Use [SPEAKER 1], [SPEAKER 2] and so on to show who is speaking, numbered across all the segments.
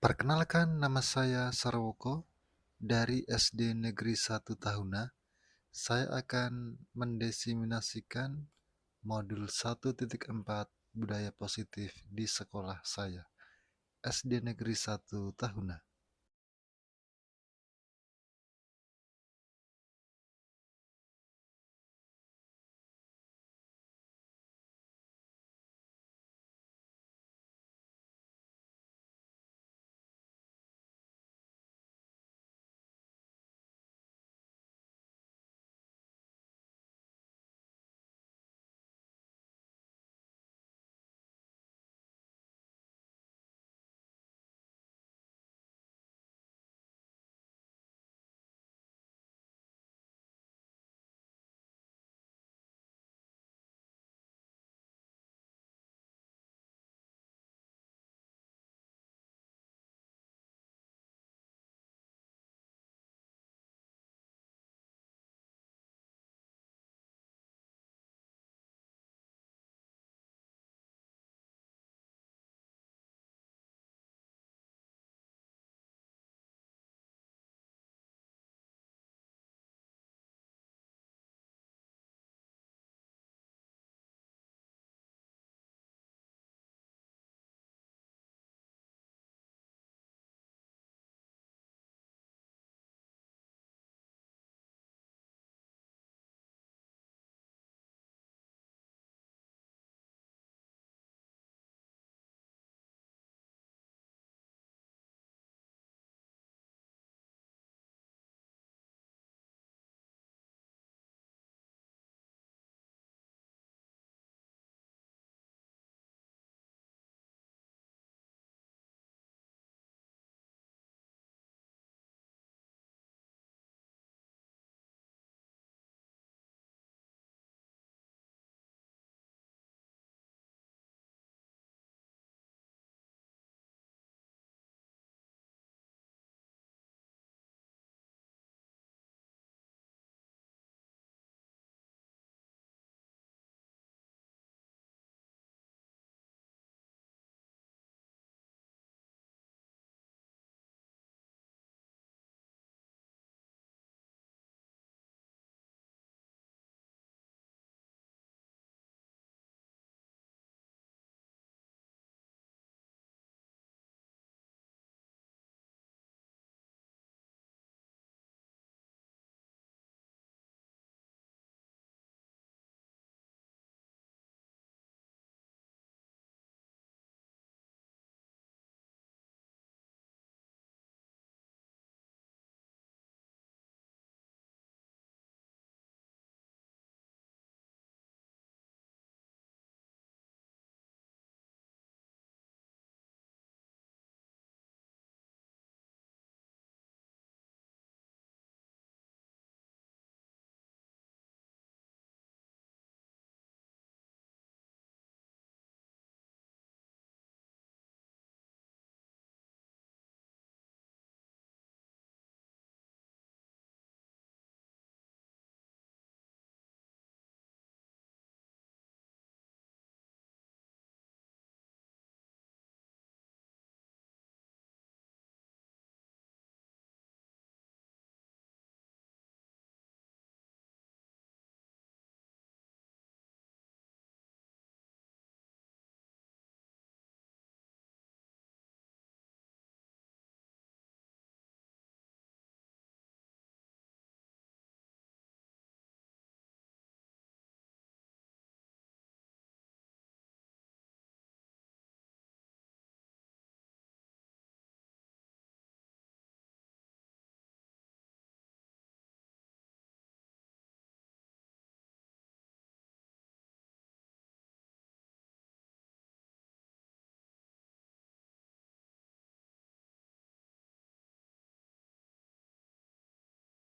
[SPEAKER 1] Perkenalkan, nama saya Sarwoko dari SD Negeri 1 Tahuna. Saya akan mendesiminasikan modul 1.4 budaya positif di sekolah saya, SD Negeri 1 Tahuna.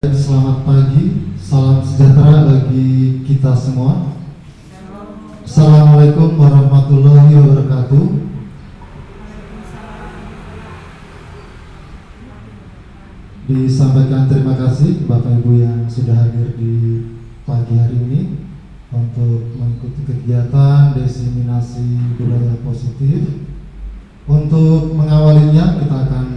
[SPEAKER 2] Selamat pagi, salam sejahtera bagi kita semua. Assalamualaikum warahmatullahi wabarakatuh. Disampaikan terima kasih Bapak Ibu yang sudah hadir di pagi hari ini untuk mengikuti kegiatan desiminasi budaya positif. Untuk mengawalinya kita akan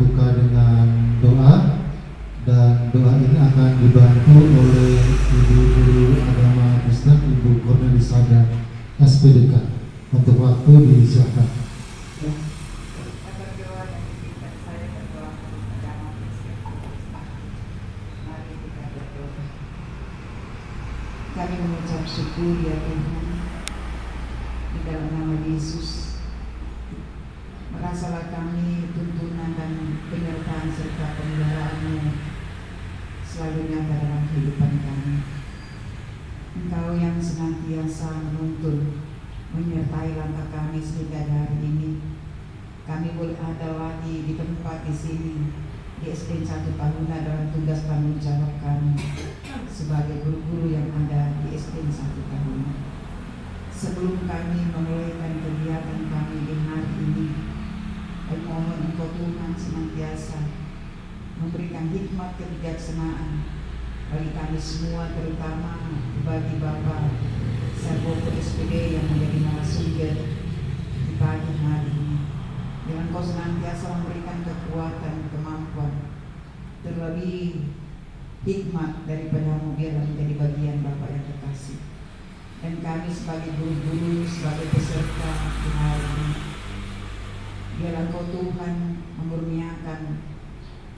[SPEAKER 2] dibantu oleh Ibu Guru Agama Kristen, Ibu Cornelisada SPDK. Untuk waktu disiapkan.
[SPEAKER 3] Kami mengucap syukur ya Tuhan, di dalam nama Yesus. Merasalah kami tuntunan dan penyertaan serta pemeliharaan-Mu selalu nyata dalam kehidupan kami. Engkau yang senantiasa menuntun, menyertai langkah kami sehingga hari ini kami boleh ada lagi di tempat di sini di SD 1 Tahuna dalam tugas tanggung jawab kami sebagai guru-guru yang ada di SD 1 Tahuna. Sebelum kami memulaikan kegiatan kami di hari ini, kami mohon Engkau Tuhan senantiasa memberikan hikmat kebijaksanaan bagi kami semua, terutama bagi Bapak Sarjoko SPD yang menjadi narasumber di pagi hari ini. Dengan Kau senantiasa memberikan kekuatan, kemampuan, terlebih hikmat daripada-Mu, biarlah menjadi bagian Bapak yang terkasih. Dan kami sebagai guru-guru, sebagai peserta di hari ini, biarlah Kau Tuhan memurniakan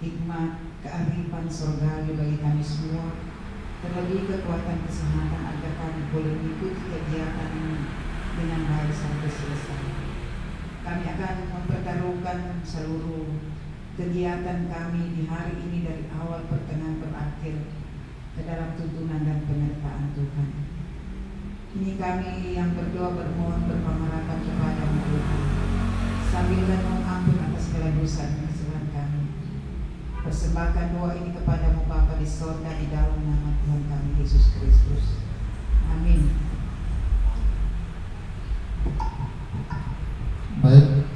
[SPEAKER 3] hikmat, kearifan surgawi bagi kami semua, terlebih kekuatan kesehatan agar kami boleh mengikuti kegiatan ini dengan baik sampai selesai. Kami akan mempertaruhkan seluruh kegiatan kami di hari ini dari awal pertengahan berakhir ke dalam tuntunan dan penyertaan Tuhan. Ini kami yang berdoa bermohon berpengharapan kepada-Mu Tuhan, sambil mohon ampun atas segala dosa dan kesalahan kami. Persembahkan doa ini kepada-Mu Bapa di sorga di dalam nama Tuhan kami Yesus Kristus. Amin.
[SPEAKER 2] Baik,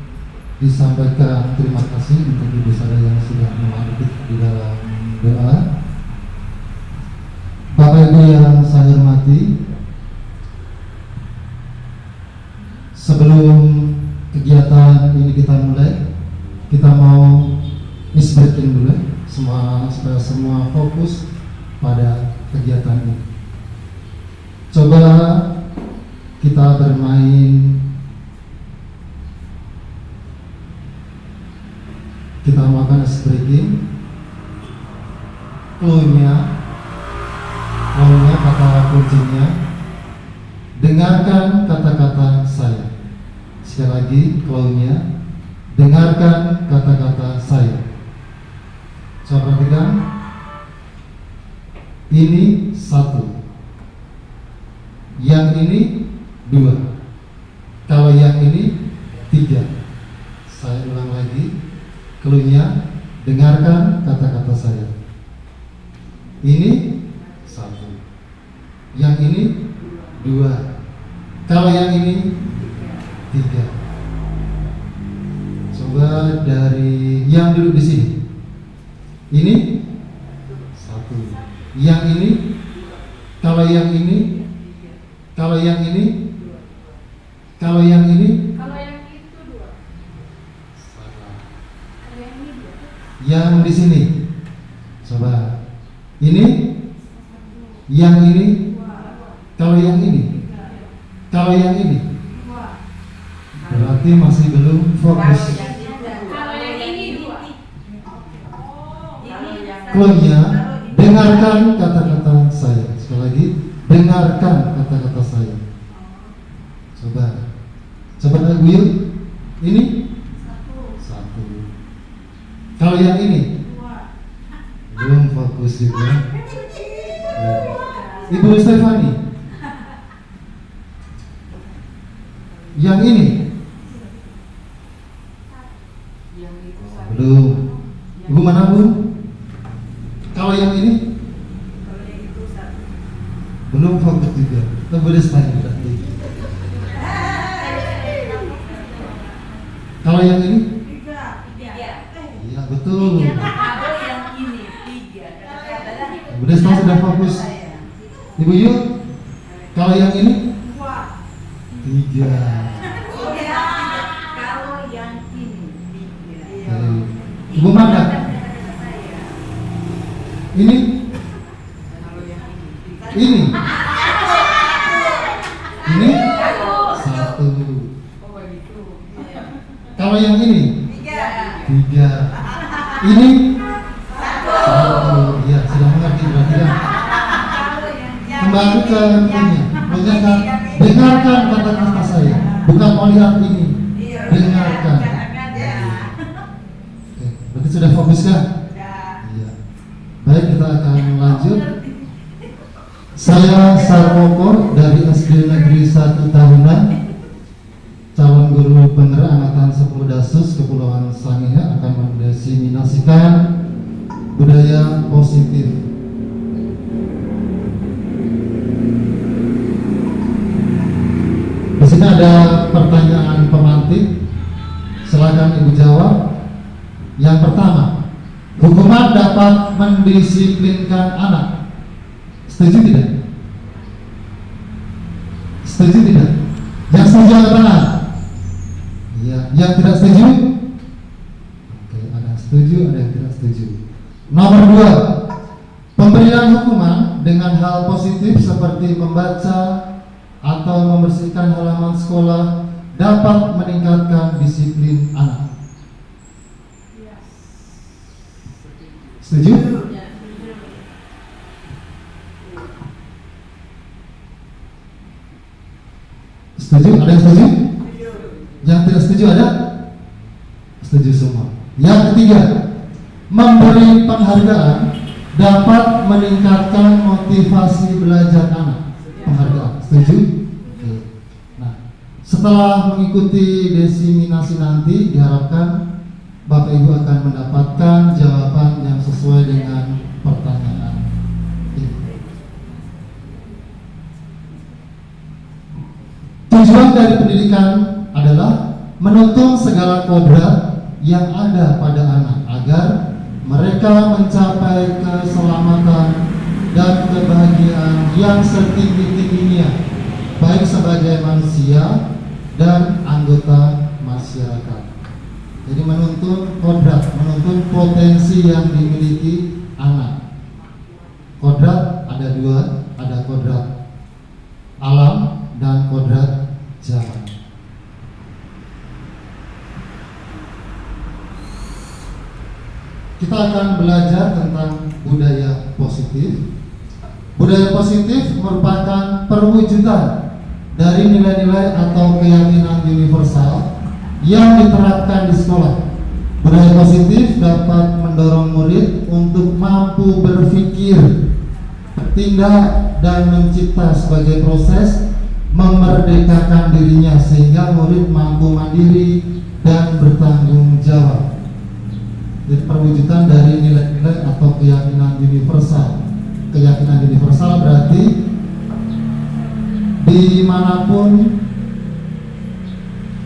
[SPEAKER 2] disampaikan terima kasih untuk ibu saya yang sudah mengikuti di dalam doa. Bapak Ibu yang saya hormati, sebelum kegiatan ini kita mulai, kita mau breaking dulu supaya semua fokus pada kegiatan ini. Coba kita bermain, kita makan breaking, clue-nya kata kuncinya, dengarkan kata-kata saya. Sekali lagi, clue-nya, dengarkan kata-kata saya. Coba perhatikan, ini 1, yang ini 2, kalau yang ini 3. Saya ulang lagi, clue-nya, dengarkan kata-kata saya. Ini 1, yang ini 2, kalau yang ini 3. Coba dari yang duduk di sini. Ini 1, yang ini, kalau yang ini, kalau yang ini, kalau yang ini,
[SPEAKER 4] Kalau yang itu 2.
[SPEAKER 2] salah.
[SPEAKER 4] Kalau yang ini 2.
[SPEAKER 2] Yang di sini, coba ini, yang ini, kalau yang ini, kalau yang ini, berarti masih belum fokus.
[SPEAKER 4] Kalau yang ini 2.
[SPEAKER 2] Clue-nya, dengarkan kata-kata saya. Sekali lagi, dengarkan kata-kata saya. Coba Will, ini 1. Kalau yang ini belum fokus juga. Ya. Ibu Stefani, yang ini belum. Ibu mana Bu? Kalau yang ini belum fokus juga. Kita boleh stay berarti. Kalau yang ini?
[SPEAKER 4] 3.
[SPEAKER 2] Iya betul.
[SPEAKER 4] Kalau yang ini 3.
[SPEAKER 2] Udah setengah sudah fokus. Ibu Yul, kalau yang ini? 3.
[SPEAKER 4] Kalau yang ini 3.
[SPEAKER 2] Ibu Manda, ini? Ini. Ini satu. Kalau yang ini tiga. Ini satu. Ya, sudah mengerti berarti ya. Kembali ke ini. Dengarkan, dengarkan kata-kata saya. Bukan mau lihat ini. Dengarkan. Oke, berarti sudah fokus kan? Iya. Baik, kita akan lanjut. Saya Sarmoko dari SD Negeri 1 Tahunan, calon guru penerang angkatan 10 Dasus Kepulauan Sangihe, akan mendefinisikan budaya positif. Di sini ada pertanyaan pemantik, silakan Ibu jawab. Yang pertama, hukuman dapat mendisiplinkan anak. Setuju tidak? Setuju tidak? Yang setuju apa benar? Iya. Yang tidak setuju? Oke, ada yang setuju, ada yang tidak setuju. Nomor 2, pemberian hukuman dengan hal positif seperti membaca atau membersihkan halaman sekolah dapat meningkatkan disiplin anak. Setuju? Setuju? Ada yang setuju? Yang tidak setuju ada? Setuju semua. Yang ketiga, memberi penghargaan dapat meningkatkan motivasi belajar anak. Penghargaan, setuju? Oke. Nah, setelah mengikuti desiminasi nanti, diharapkan Bapak Ibu akan mendapatkan jawaban yang sesuai dengan pertanyaan ini. Tujuan dari pendidikan adalah menuntun segala kodrat yang ada pada anak agar mereka mencapai keselamatan dan kebahagiaan yang setinggi-tingginya, baik sebagai manusia dan anggota masyarakat. Jadi menuntun kodrat, menuntun potensi yang dimiliki anak. Kodrat ada dua, ada kodrat alam dan kodrat zaman. Kita akan belajar tentang budaya positif. Budaya positif merupakan perwujudan dari nilai-nilai atau keyakinan universal yang diterapkan di sekolah. Budaya positif dapat mendorong murid untuk mampu berpikir, bertindak, dan mencipta sebagai proses memerdekakan dirinya sehingga murid mampu mandiri dan bertanggung jawab. Jadi perwujudan dari nilai-nilai atau keyakinan universal. Keyakinan universal berarti dimanapun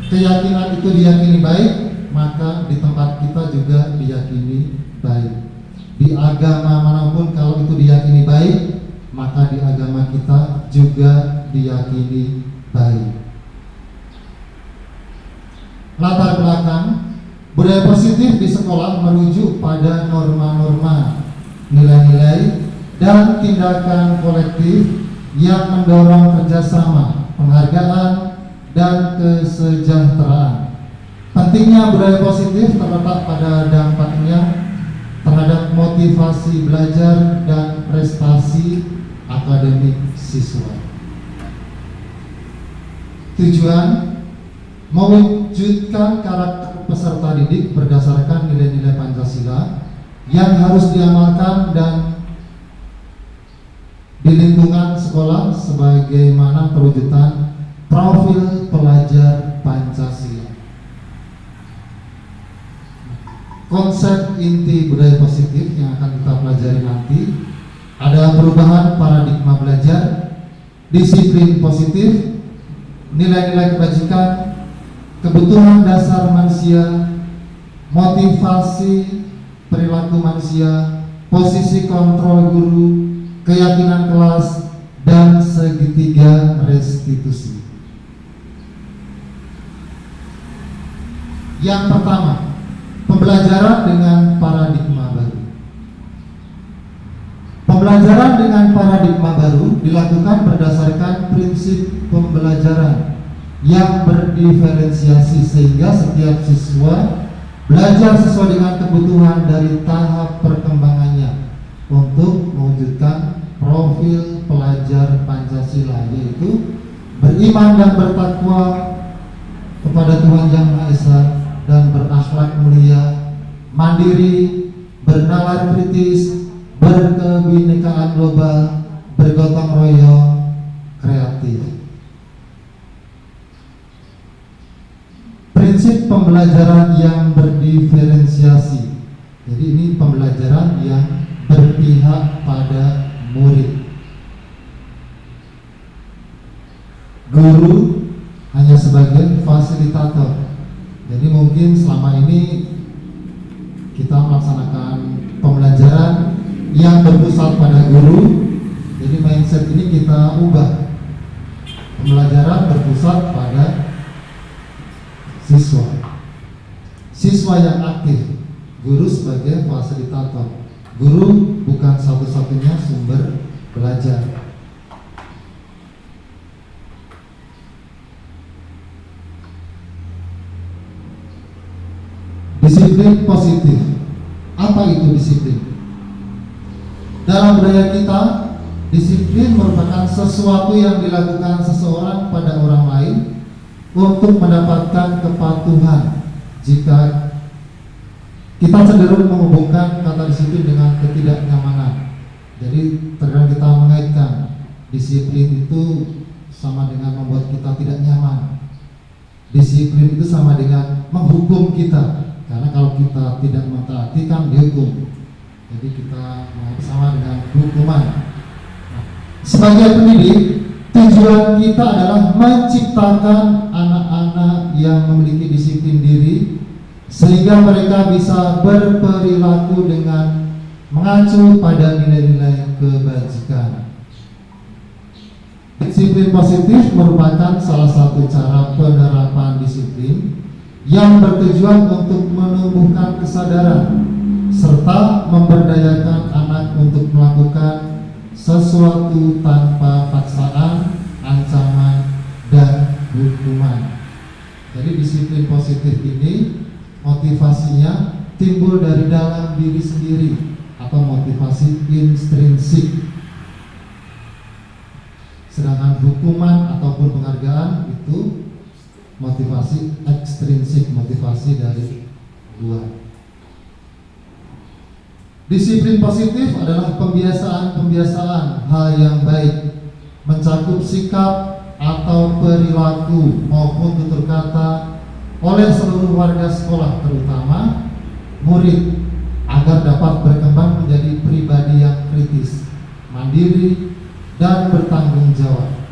[SPEAKER 2] keyakinan itu diyakini baik, maka di tempat kita juga diyakini baik. Di agama manapun kalau itu diyakini baik, maka di agama kita juga diyakini baik. Latar belakang budaya positif di sekolah merujuk pada norma-norma, nilai-nilai, dan tindakan kolektif yang mendorong kerjasama, penghargaan, dan kesejahteraan. Pentingnya budaya positif terletak pada dampaknya terhadap motivasi belajar dan prestasi akademik siswa. Tujuan mewujudkan karakter peserta didik berdasarkan nilai-nilai Pancasila yang harus diamalkan dan di lingkungan sekolah sebagaimana perwujudan profil pelajar Pancasila. Konsep inti budaya positif yang akan kita pelajari nanti ada perubahan paradigma belajar, disiplin positif, nilai-nilai kebajikan, kebutuhan dasar manusia, motivasi perilaku manusia, posisi kontrol guru, keyakinan kelas, dan segitiga restitusi. Yang pertama, pembelajaran dengan paradigma baru. Pembelajaran Pembelajaran dengan paradigma baru dilakukan berdasarkan prinsip pembelajaran yang berdiferensiasi sehingga setiap siswa belajar sesuai dengan kebutuhan dari tahap perkembangannya untuk mewujudkan profil pelajar Pancasila, yaitu beriman dan bertakwa kepada Tuhan Yang Maha Esa dan berakhlak mulia, mandiri, bernalar kritis, berkebinekaan global, bergotong royong, kreatif. Prinsip pembelajaran yang berdiferensiasi. Jadi ini pembelajaran yang berpihak pada murid. Guru hanya sebagai fasilitator. Jadi mungkin selama ini kita melaksanakan pembelajaran yang berpusat pada guru. Jadi mindset ini kita ubah. Pembelajaran berpusat pada siswa. Siswa yang aktif, guru sebagai fasilitator. Guru bukan satu-satunya sumber belajar. Disiplin positif. Apa itu disiplin? Dalam budaya kita, disiplin merupakan sesuatu yang dilakukan seseorang pada orang lain untuk mendapatkan kepatuhan. Jika kita cenderung menghubungkan kata disiplin dengan ketidaknyamanan, jadi terkadang kita mengaitkan disiplin itu sama dengan membuat kita tidak nyaman. Disiplin itu sama dengan menghukum kita, karena kalau kita tidak mentaati kan dihukum. Jadi kita sama dengan hukuman. Sebagai pendidik, tujuan kita adalah menciptakan anak-anak yang memiliki disiplin diri sehingga mereka bisa berperilaku dengan mengacu pada nilai-nilai kebajikan. Disiplin positif merupakan salah satu cara penerapan disiplin yang bertujuan untuk menumbuhkan kesadaran serta memberdayakan anak untuk melakukan sesuatu tanpa paksaan, ancaman, dan hukuman. Jadi disiplin positif ini motivasinya timbul dari dalam diri sendiri atau motivasi intrinsik. Sedangkan hukuman ataupun penghargaan itu motivasi ekstrinsik, motivasi dari luar. Disiplin positif adalah pembiasaan hal yang baik, mencakup sikap atau perilaku maupun tutur kata oleh seluruh warga sekolah, terutama murid, agar dapat berkembang menjadi pribadi yang kritis, mandiri, dan bertanggung jawab.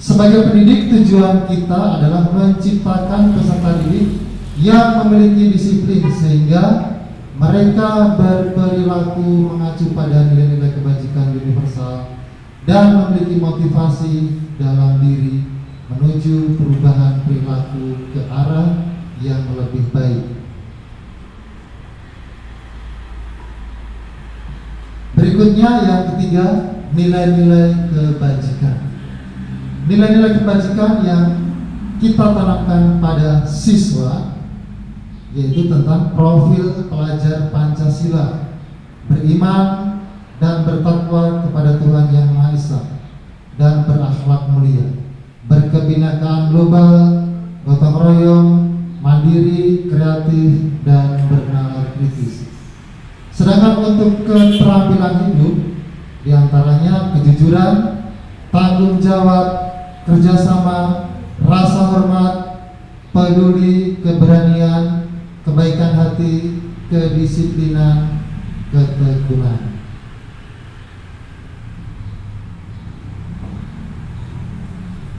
[SPEAKER 2] Sebagai pendidik, tujuan kita adalah menciptakan peserta didik yang memiliki disiplin sehingga mereka berperilaku mengacu pada nilai-nilai kebajikan universal dan memiliki motivasi dalam diri menuju perubahan perilaku ke arah yang lebih baik. Berikutnya yang ketiga, nilai-nilai kebajikan. Nilai-nilai kebajikan yang kita tanamkan pada siswa yaitu tentang profil pelajar Pancasila, beriman dan bertakwa kepada Tuhan Yang Maha Esa dan berakhlak mulia, berkebinekaan global, gotong royong, mandiri, kreatif, dan bernalar kritis. Sedangkan untuk keterampilan hidup diantaranya kejujuran, tanggung jawab, kerjasama, rasa hormat, peduli, keberanian, kebaikan hati, kedisiplinan, ketekunan.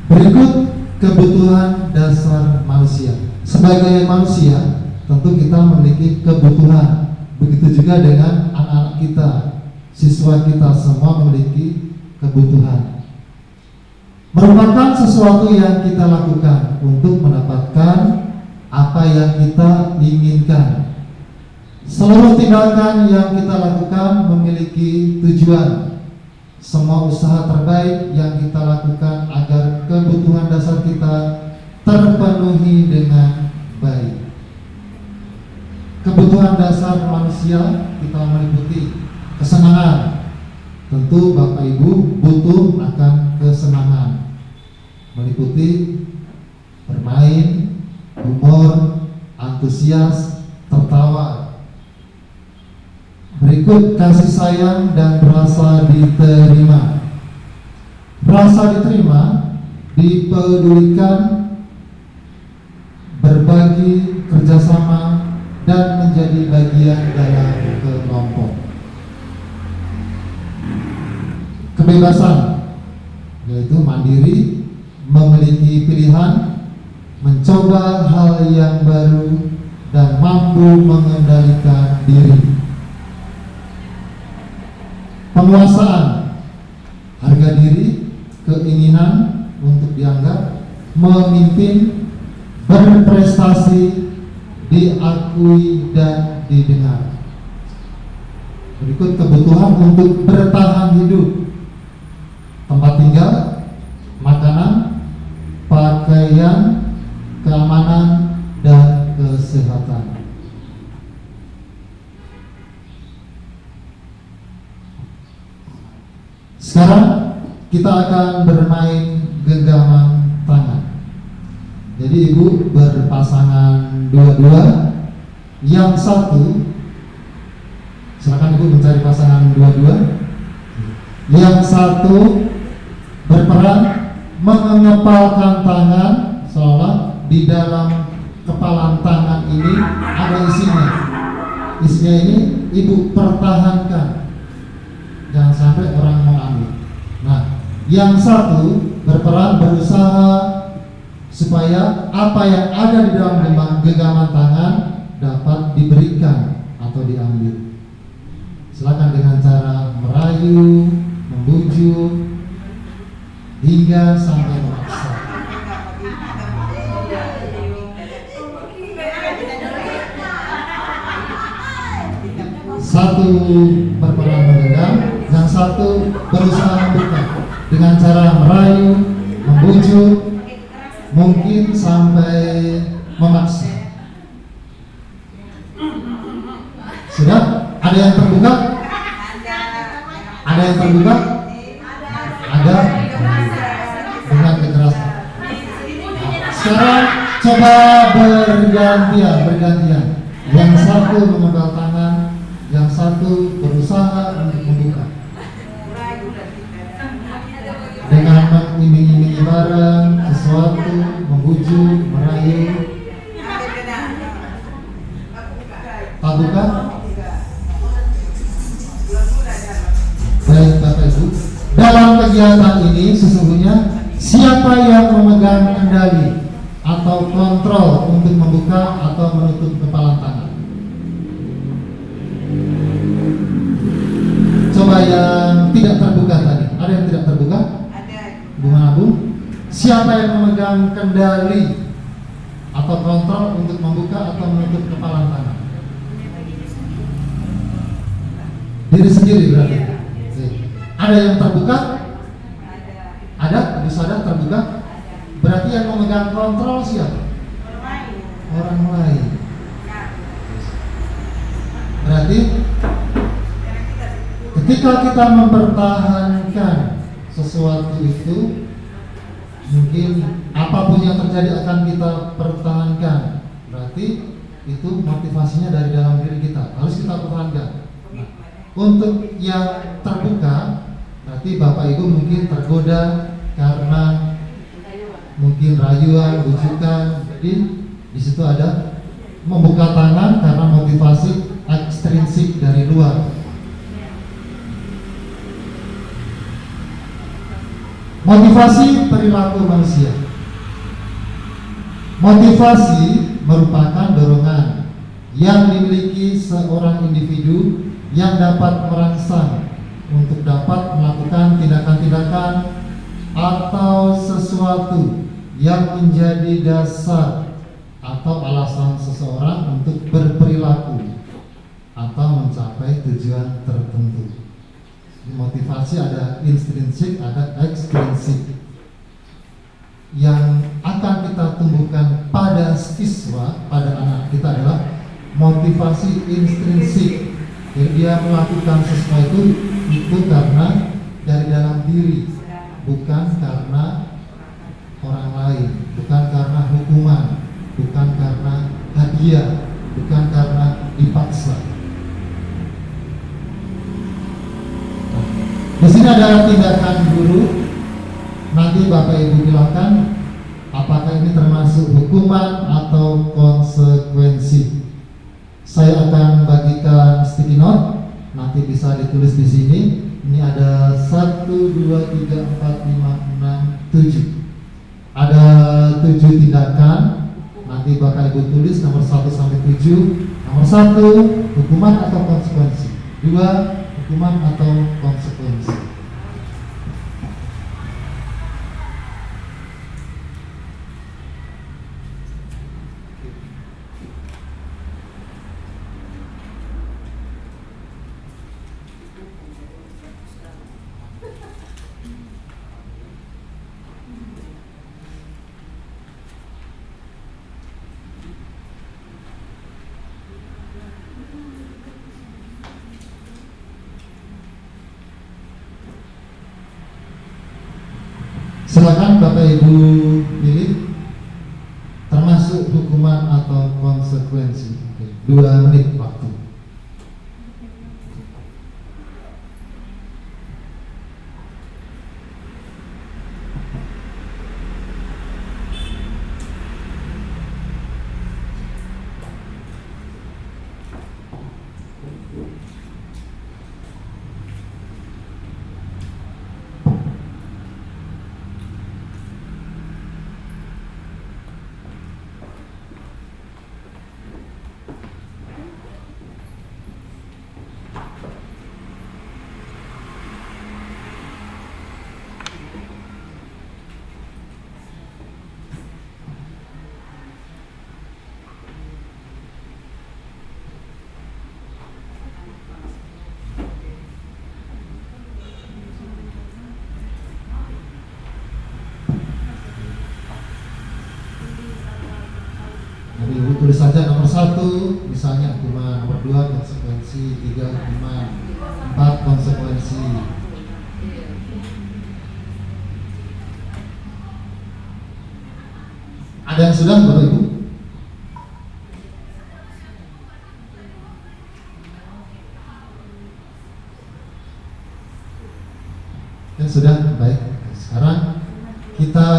[SPEAKER 2] Berikut kebutuhan dasar manusia. Sebagai manusia, tentu kita memiliki kebutuhan. Begitu juga dengan anak-anak kita, siswa kita semua memiliki kebutuhan. Merupakan sesuatu yang kita lakukan untuk mendapatkan apa yang kita inginkan. Seluruh tindakan yang kita lakukan memiliki tujuan semua usaha terbaik yang kita lakukan agar kebutuhan dasar kita terpenuhi dengan baik. Kebutuhan dasar manusia kita meliputi kesenangan. Tentu Bapak Ibu butuh akan kesenangan, meliputi bermain, humor, antusias, tertawa. Berikut kasih sayang dan rasa diterima. Rasa diterima, dipedulikan, berbagi, kerjasama, dan menjadi bagian dalam kelompok. Kebebasan, yaitu mandiri, memiliki pilihan, mencoba hal yang baru, dan mampu mengendalikan diri. Penguasaan, harga diri, keinginan untuk dianggap, memimpin, berprestasi, diakui dan didengar. Berikut kebutuhan untuk bertahan hidup. Tempat tinggal, makanan, pakaian, keamanan, dan kesehatan. Sekarang kita akan bermain genggaman tangan. Jadi ibu berpasangan dua-dua. Yang satu, silakan ibu mencari pasangan dua-dua. Yang satu berperan mengepalkan tangan, seolah di dalam kepalan tangan ini ada isinya. Isinya ini ibu pertahankan, jangan sampai orang mau ambil. Nah, yang satu berperan berusaha supaya apa yang ada di dalam genggaman tangan dapat diberikan atau diambil. Silakan dengan cara merayu, membujuk, hingga sampai memaksa. Satu berperan menggenggam, yang satu berusaha membuka dengan cara merayu, membujuk, mungkin sampai memaksa. Sudah? Ada yang terbuka? Ada yang terbuka? Ada dengan kekerasan. Sekarang coba bergantian. Yang satu mengepal tangan, yang satu berusaha untuk membuka. Dengan mengiming-imingi barang, sesuatu, membujuk, merayu. Tak buka? Baik Bapak Ibu, dalam kegiatan ini sesungguhnya siapa yang memegang kendali atau kontrol untuk membuka atau menutup kepalan tangan? Coba yang tidak terbuka tadi, ada yang tidak terbuka?
[SPEAKER 3] Ada.
[SPEAKER 2] Gimana Bu? Siapa yang memegang kendali atau kontrol untuk membuka atau menutup kepalan tangan? Diri sendiri berarti. Ada yang terbuka? Ada? Bisa ada terbuka? Berarti yang memegang kontrol siapa? Orang lain. Berarti ketika kita mempertahankan sesuatu itu, mungkin apapun yang terjadi akan kita pertahankan. Berarti itu motivasinya dari dalam diri kita, harus kita pertahankan. Nah, untuk yang terbuka, berarti Bapak Ibu mungkin tergoda karena mungkin rayuan, bujukan. Jadi di situ ada membuka tangan karena motivasi ekstrinsik dari luar. Motivasi perilaku manusia. Motivasi merupakan dorongan yang dimiliki seorang individu yang dapat merangsang untuk dapat melakukan tindakan-tindakan atau sesuatu yang menjadi dasar atau alasan seseorang untuk berperilaku atau mencapai tujuan tertentu. Motivasi ada intrinsik, ada ekstrinsik. Yang akan kita tumbuhkan pada siswa, pada anak kita adalah motivasi intrinsik. Jadi dia melakukan sesuatu itu karena dari dalam diri, bukan karena orang lain, bukan karena hukuman, bukan karena hadiah, bukan karena dipaksa. Nah, di sini ada tindakan guru. Nanti Bapak Ibu bilangkan apakah ini termasuk hukuman atau konsekuensi. Saya akan bagikan sticky note, nanti bisa ditulis di sini. Ini ada 1, 2, 3, 4, 5, 6, 7. Ada 7 tindakan. Nanti Bapak Ibu tulis nomor 1 sampai 7. Nomor 1, hukuman atau konsekuensi. 2, hukuman atau konsekuensi. Silakan Bapak Ibu pilih termasuk hukuman atau konsekuensi. 2 menit waktu. Jadi Ibu tulis saja nomor 1 misalnya hukuman, nomor 2 konsekuensi, 3 hukuman, 4 konsekuensi. Ada yang sudah Bapak Ibu? Yang sudah, baik. Sekarang kita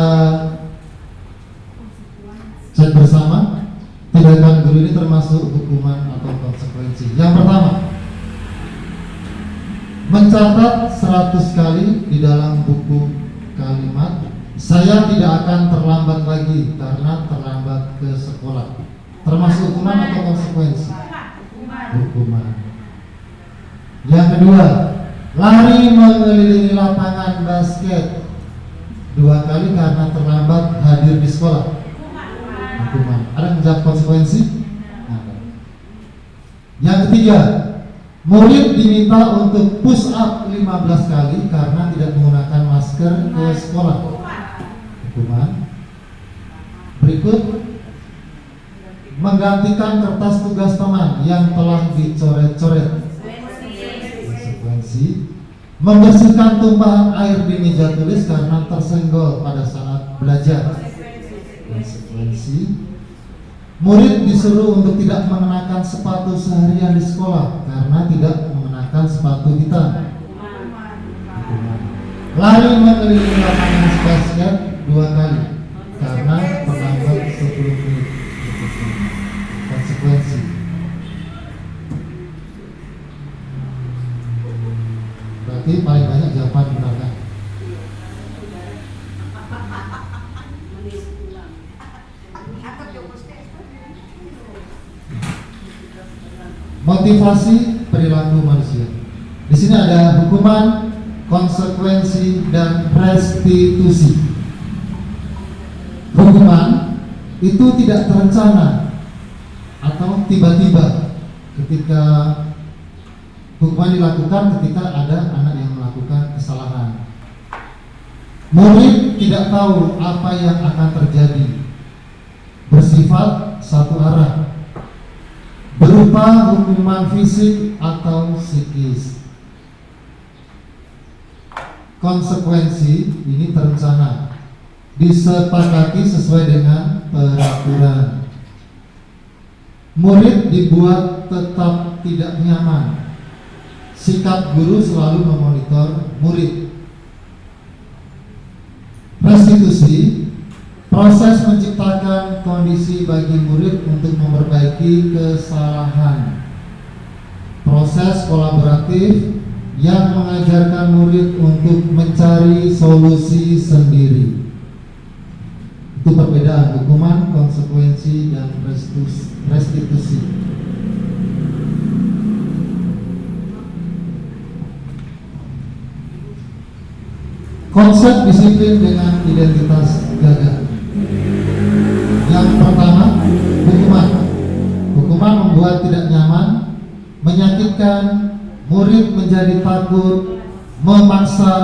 [SPEAKER 2] cek bersama tindakan guru ini termasuk hukuman atau konsekuensi. Yang pertama, mencatat 100 kali di dalam buku kalimat saya tidak akan terlambat lagi karena terlambat ke sekolah. Termasuk hukuman atau konsekuensi? Hukuman. Yang kedua, lari mengelilingi lapangan basket 2 kali karena terlambat hadir di sekolah. Hukuman. Ada yang menjawab konsekuensi? Yang ketiga, murid diminta untuk push up 15 kali karena tidak menggunakan masker ke sekolah. Hukuman. Berikut, menggantikan kertas tugas teman yang telah dicoret-coret. Konsekuensi. Membersihkan tumpahan air di meja tulis karena tersenggol pada saat belajar. Konsekuensi. Murid disuruh untuk tidak mengenakan sepatu seharian di sekolah karena tidak mengenakan sepatu hitam. Lari mengelilingi lapangan basket 2 kali karena terlambat 10 menit. Konsekuensi. Berarti paling banyak jawaban benar kan? Motivasi perilaku manusia. Di sini ada hukuman, konsekuensi, dan restitusi. Hukuman itu tidak terencana atau tiba-tiba. Ketika hukuman dilakukan ketika ada anak yang melakukan kesalahan. Murid tidak tahu apa yang akan terjadi, bersifat satu arah, berupa hukuman fisik atau psikis. Konsekuensi ini terencana, disepakati sesuai dengan peraturan. Murid dibuat tetap tidak nyaman. Sikap guru selalu memonitor murid. Restitusi, proses menciptakan kondisi bagi murid untuk memperbaiki kesalahan. Proses kolaboratif yang mengajarkan murid untuk mencari solusi sendiri. Itu perbedaan hukuman, konsekuensi, dan restitusi. Konsep disiplin dengan identitas gagah. Yang pertama, hukuman. Hukuman membuat tidak nyaman, menyakitkan, murid menjadi takut, memaksa,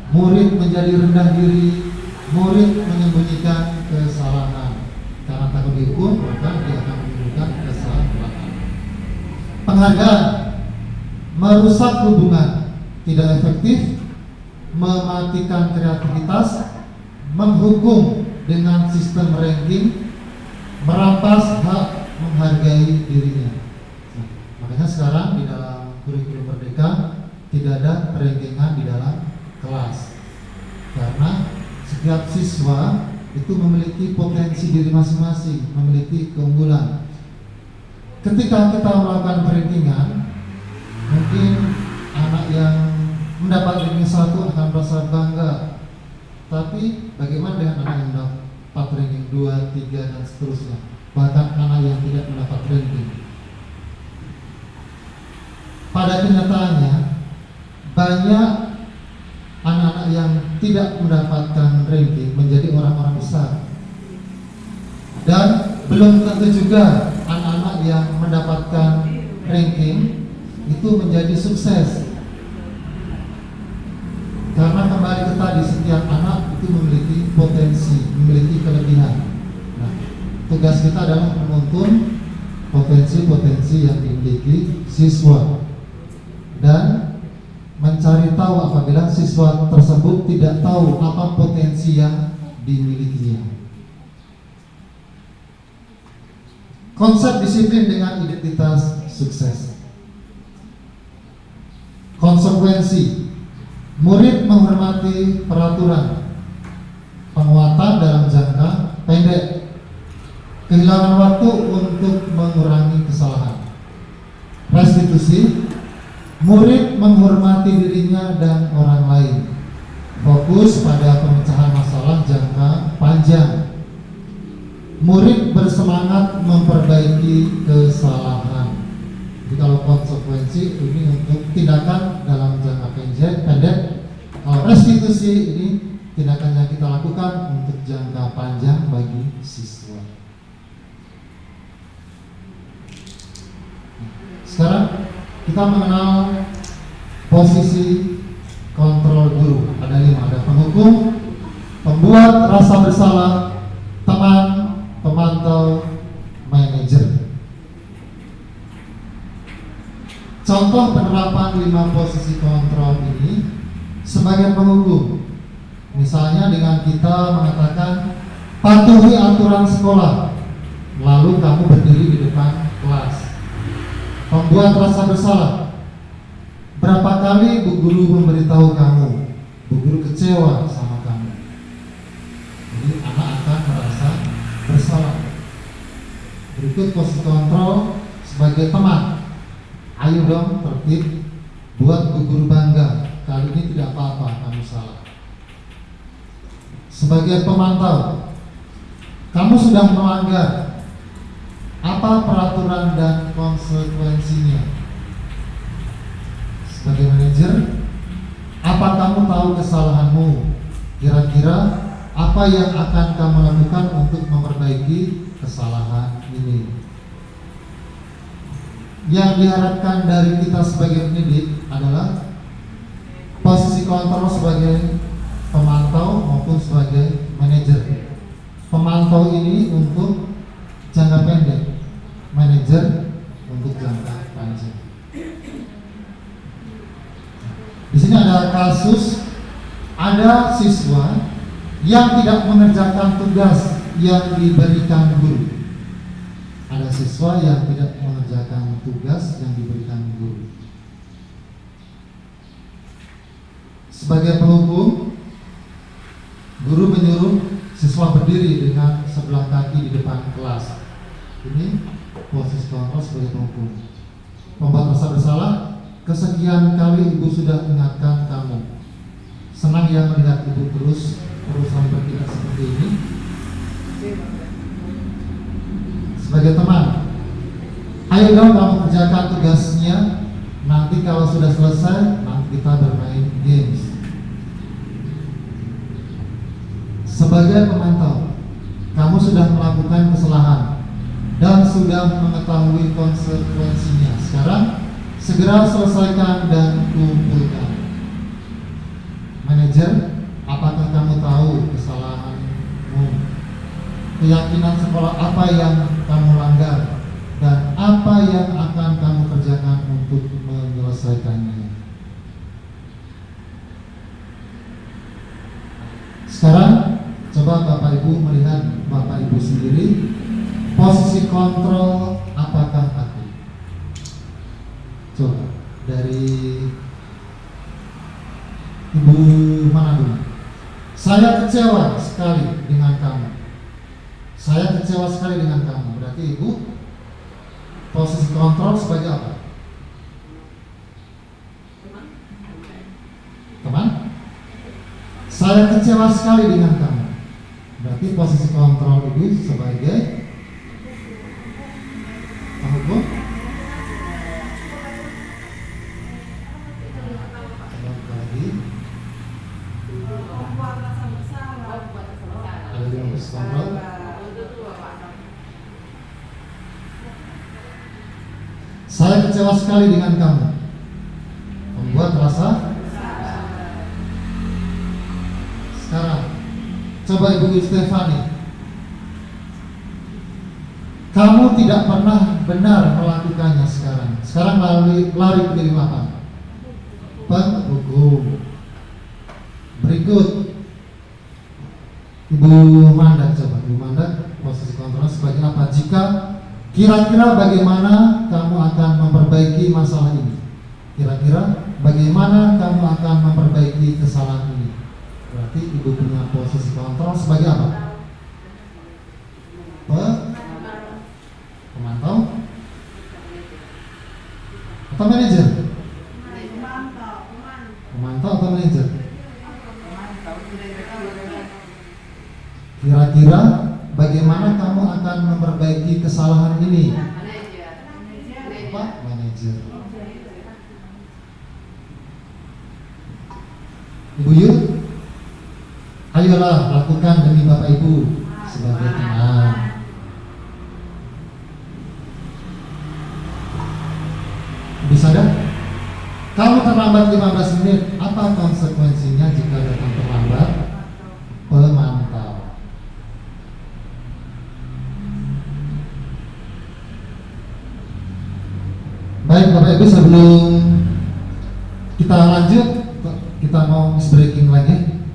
[SPEAKER 2] murid menjadi rendah diri, murid menyembunyikan kesalahan. Karena takut dihukum, maka dia akan menimbulkan kesalahan. Penghargaan, merusak hubungan, tidak efektif, mematikan kreativitas, menghukum dengan sistem ranking, merampas hak menghargai dirinya. Nah, makanya sekarang di dalam kurikulum Merdeka tidak ada rankingan di dalam kelas, karena setiap siswa itu memiliki potensi diri masing-masing, memiliki keunggulan. Ketika kita melakukan rankingan, mungkin anak yang mendapat ranking 1 akan merasa bangga, tapi bagaimana dengan anak yang mendapat ranking 2, 3, dan seterusnya, bahkan anak yang tidak mendapat ranking? Pada kenyataannya, banyak anak-anak yang tidak mendapatkan ranking menjadi orang-orang besar, dan belum tentu juga anak-anak yang mendapatkan ranking itu menjadi sukses. Karena kembali ke tadi, setiap anak itu memiliki potensi, memiliki kelebihan. Nah, tugas kita adalah menuntun potensi-potensi yang dimiliki siswa dan mencari tahu apabila siswa tersebut tidak tahu apa potensi yang dimilikinya. Konsep disiplin dengan identitas sukses. Konsekuensi, murid menghormati peraturan, penguatan dalam jangka pendek, kehilangan waktu untuk mengurangi kesalahan. Restitusi, murid menghormati dirinya dan orang lain, fokus pada pemecahan masalah jangka panjang. Murid bersemangat memperbaiki kesalahan. Jadi kalau konsekuensi ini untuk tindakan dalam jangka pendek, kalau restitusi ini tindakan yang kita lakukan untuk jangka panjang bagi siswa. Sekarang kita mengenal posisi kontrol guru. Ada 5, ada penghukum, pembuat rasa bersalah, teman, pemantau, manajer. Contoh penerapan 5 posisi kontrol ini sebagai penghukum. Misalnya dengan kita mengatakan patuhi aturan sekolah, lalu kamu berdiri di depan kelas. Pembuat rasa bersalah, berapa kali bu guru memberitahu kamu, bu guru kecewa sama kamu. Jadi anak akan merasa bersalah. Berikut posisi kontrol sebagai teman. Ayo dong tertib, buat bu guru bangga. Kali ini tidak apa-apa, kamu salah. Sebagai pemantau, kamu sudah melanggar. Apa peraturan dan konsekuensinya? Sebagai manajer, apa kamu tahu kesalahanmu? Kira-kira apa yang akan kamu lakukan untuk memperbaiki kesalahan ini? Yang diharapkan dari kita sebagai pendidik adalah posisi kontrol sebagai pemantau maupun sebagai manajer. Pemantau ini untuk jangka pendek, manajer untuk jangka panjang. Di sini ada kasus, ada siswa yang tidak mengerjakan tugas yang diberikan guru. Ada siswa yang tidak mengerjakan tugas yang diberikan guru. Sebagai penghukum, guru menyuruh siswa berdiri dengan sebelah kaki di depan kelas. Ini posisi kontrol sebagai penghukum. Membuat rasa bersalah, kesekian kali ibu sudah ingatkan kamu. Senang ya melihat ibu terusan bertindak seperti ini. Sebagai teman, ayo dong kamu kerjakan tugasnya. Nanti kalau sudah selesai, nanti kita bermain games. Sebagai pemantau, kamu sudah melakukan kesalahan dan sudah mengetahui konsekuensinya. Sekarang segera selesaikan dan kumpulkan. Manajer, apakah kamu tahu kesalahanmu? Keyakinan sekolah apa yang kamu langgar dan apa yang akan kamu kerjakan untuk menyelesaikannya? Sekarang coba Bapak Ibu melihat Bapak Ibu sendiri, posisi kontrol apakah aku? Coba dari Ibu mana dulu? Saya kecewa sekali dengan kamu. Saya kecewa sekali dengan kamu. Berarti Ibu posisi kontrol sebagai apa? Teman? Saya kecewa sekali dengan kamu. Berarti posisi kontrol Ibu sebagai penghukum. Lagi. Ada yang kontrol. Saya kecewa sekali dengan kamu. Membuat rasa. Sekarang coba Ibu Stefani, kamu tidak pernah benar melakukannya sekarang. Sekarang lari pilih apa? Penghukum. Berikut Ibu Mandak, coba Ibu Mandak posisi kontrol sebagai apa? Jika kira-kira bagaimana kamu akan memperbaiki masalah ini? Kira-kira bagaimana kamu akan memperbaiki kesalahan ini? Berarti Ibu punya posisi kontrol sebagai apa? Pemantau atau manajer? Pemantau atau manajer? Kira-kira bagaimana kamu akan memperbaiki kesalahan ini? Apa? Manajer. Ibu Yu, ayolah lakukan demi Bapak Ibu sebagai teman. Bisa dah? Kamu terlambat 15 menit, apa konsekuensinya jika datang terlambat? Pemantau. Baik Bapak Ibu, sebelum kita lanjut, kita mau breaking lagi,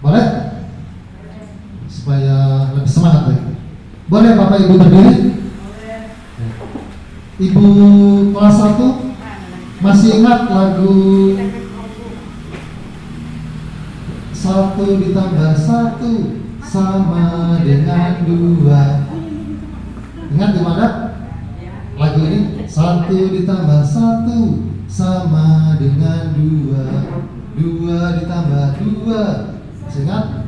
[SPEAKER 2] boleh? Supaya lebih semangat lagi. Boleh Bapak Ibu berdiri? Ibu kelas 1 masih ingat lagu 1 ditambah 1 sama dengan 2. Ingat gimana lagu ini? 1 ditambah 1 sama dengan 2. 2 ditambah 2. Ingat?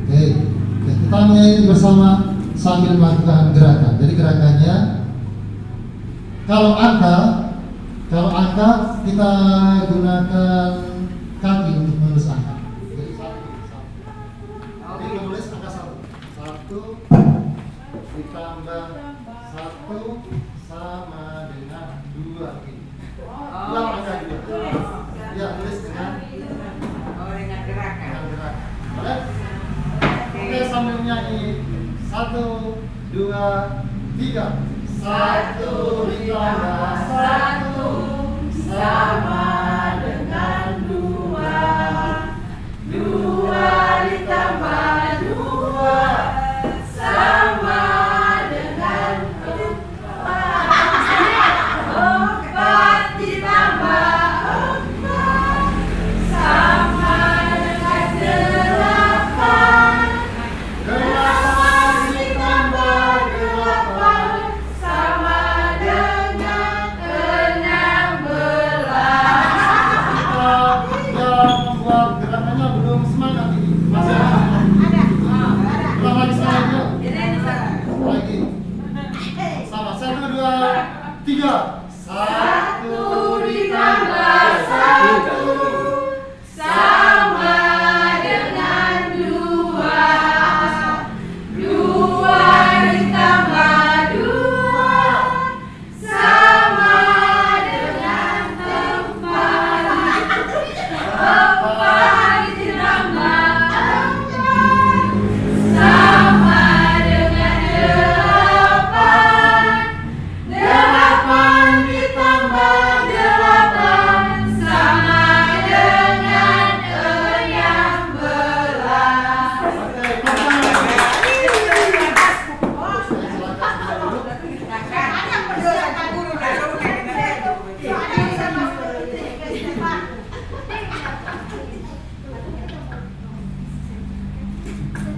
[SPEAKER 2] Oke, kita nyanyi bersama sambil melakukan gerakan. Jadi gerakannya, kalau angka kita gunakan kaki untuk menulis angka. Jadi jadi menulis angka 1 ditambah 1 sama dengan 2 ini. Ulang angka 2. Ya, tulis dengan
[SPEAKER 3] dengan gerakan.
[SPEAKER 2] gerak. Boleh? Oke, sambil nyanyi. 1, 2, 3. 1 ditambah 1 sama dengan 2. 2 ditambah 2 sama dengan 4. 4 ditambah 4 sama dengan 8. 8 ditambah 8 sama dengan 16. Yang membuat gerakannya belum semangat ini. Masih ulang lagi sekali yuk. Lagi. Sama 1, 2, 3. 1 ditambah 1 sama dengan 2. 2 ditambah 2 sama dengan 4. 4 ditambah 4 sama dengan 8. 8 ditambah 8 sama dengan 16.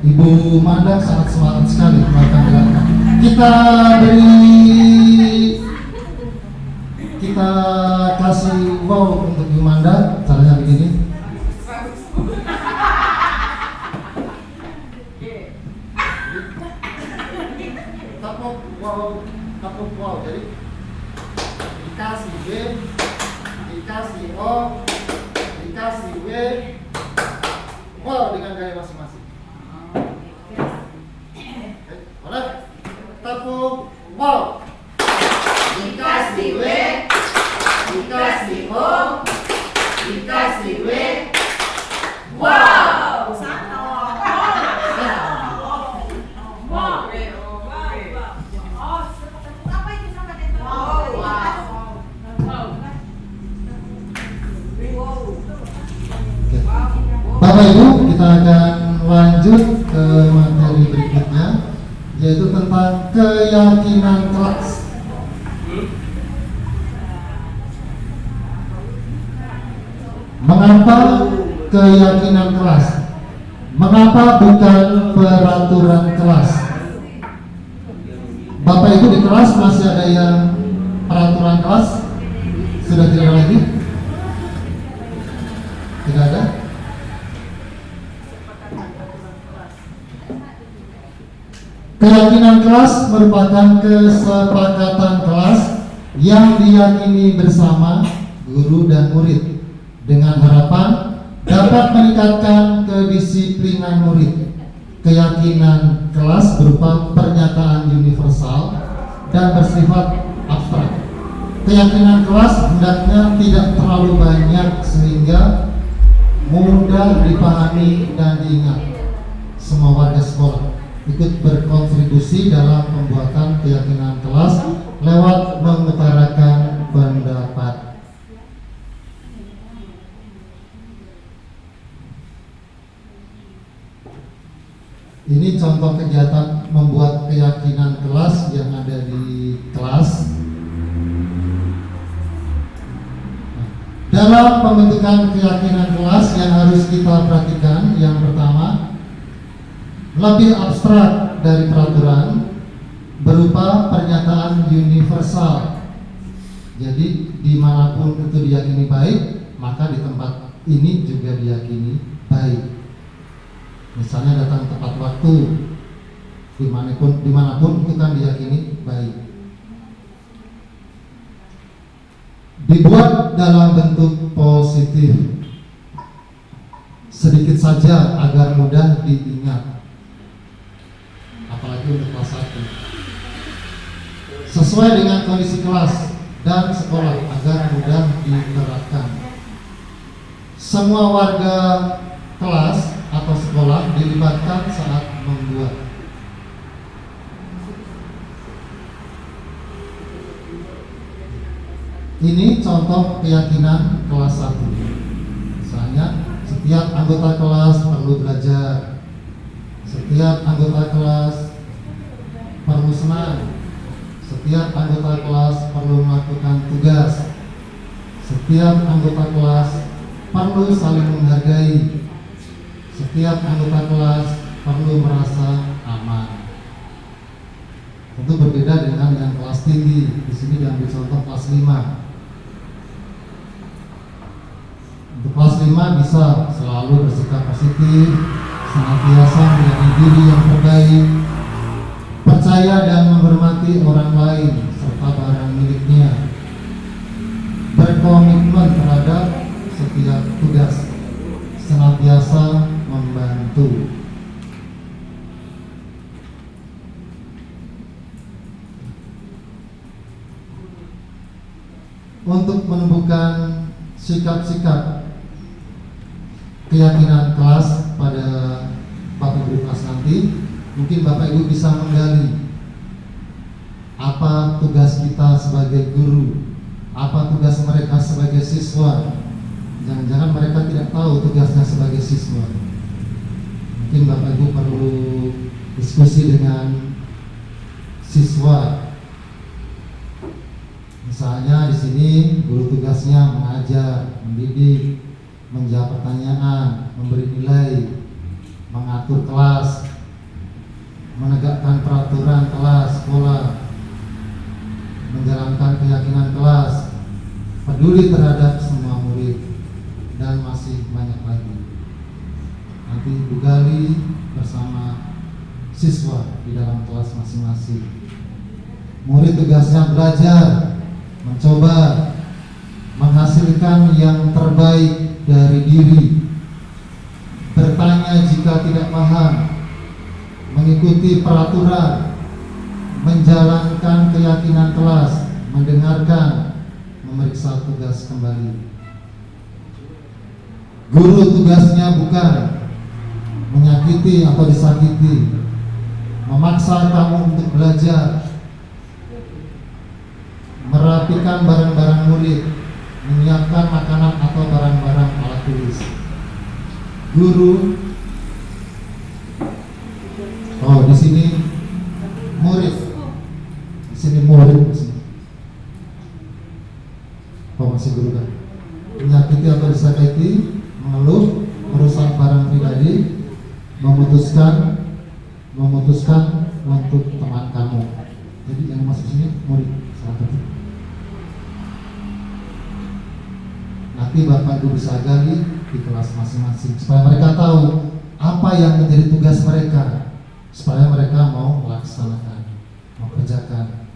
[SPEAKER 2] Ibu Manda sangat semangat sekali melakukan gerakan. Kita kasih wow untuk Ibu Manda. Caranya begini. Tepuk wow. Jadi dikasih B, dikasih O, dikasih W, wow dengan gaya masing-masing. Boleh? Tepuk wow. Dikasih W, dikasih O, dikasih W, wow. Bapak Ibu, kita akan lanjut ke materi berikutnya, yaitu tentang keyakinan kelas. Mengapa keyakinan kelas? Mengapa bukan peraturan kelas? Bapak Ibu di kelas masih ada yang peraturan kelas? Sudah tidak ada lagi? Tidak ada? Keyakinan kelas merupakan kesepakatan kelas yang diyakini bersama guru dan murid dengan harapan dapat meningkatkan kedisiplinan murid. Keyakinan kelas berupa pernyataan universal dan bersifat abstrak. Keyakinan kelas hendaknya tidak terlalu banyak sehingga mudah dipahami dan diingat. Semua warga sekolah ikut berkontribusi dalam pembuatan keyakinan kelas lewat mengutarakan pendapat. Ini contoh kegiatan membuat keyakinan kelas yang ada di kelas. Dalam pembentukan keyakinan kelas yang harus kita perhatikan, yang pertama, lebih abstrak dari peraturan berupa pernyataan universal. Jadi dimanapun itu diyakini baik, maka di tempat ini juga diyakini baik. Misalnya datang tepat waktu, dimanapun itu kan diyakini baik. Dibuat dalam bentuk positif, sedikit saja agar mudah diingat, apalagi untuk kelas 1. Sesuai dengan kondisi kelas dan sekolah agar mudah diterapkan. Semua warga kelas atau sekolah dilibatkan saat membuat. Ini contoh keyakinan kelas 1. Misalnya, setiap anggota kelas perlu belajar. Setiap anggota kelas perlu senang. Setiap anggota kelas perlu melakukan tugas. Setiap anggota kelas perlu saling menghargai. Setiap anggota kelas perlu merasa aman. Tentu berbeda dengan yang kelas tinggi. Di sini diambil contoh kelas 5. Untuk kelas 5 bisa selalu bersikap positif, senantiasa menjadi diri yang terbaik, percaya dan menghormati orang lain serta barang miliknya, berkomitmen terhadap setiap tugas, senantiasa membantu. Untuk menumbuhkan sikap-sikap keyakinan kelas pada Bapak Ibu kelas nanti, mungkin Bapak Ibu bisa menggali apa tugas kita sebagai guru, apa tugas mereka sebagai siswa. Jangan-jangan mereka tidak tahu tugasnya sebagai siswa. Mungkin Bapak Ibu perlu diskusi dengan siswa. Misalnya di sini guru tugasnya mengajar, mendidik, menjawab pertanyaan, memberi nilai, mengatur kelas, menegakkan peraturan kelas, sekolah, menjalankan keyakinan kelas, peduli terhadap semua murid, dan masih banyak lagi. Nanti Ibu gali bersama siswa di dalam kelas masing-masing. Murid tugasnya belajar, mencoba menghasilkan yang terbaik dari diri, bertanya jika tidak paham, mengikuti peraturan, menjalankan keyakinan kelas, mendengarkan, memeriksa tugas kembali. Guru tugasnya bukan menyakiti atau disakiti, memaksa kamu untuk belajar, merapikan barang-barang murid, menyiapkan makanan atau barang-barang alat tulis. Guru, di sini murid, di sini murid, masih guru kan? Menyakiti atau disakiti, mengeluh, merusak barang pribadi, memutuskan untuk teman kamu. Jadi yang masuk sini murid, salah satu. Nanti Bapak Ibu bisa gali di kelas masing-masing supaya mereka tahu apa yang menjadi tugas mereka, supaya mereka mau melaksanakan, mau kerjakan.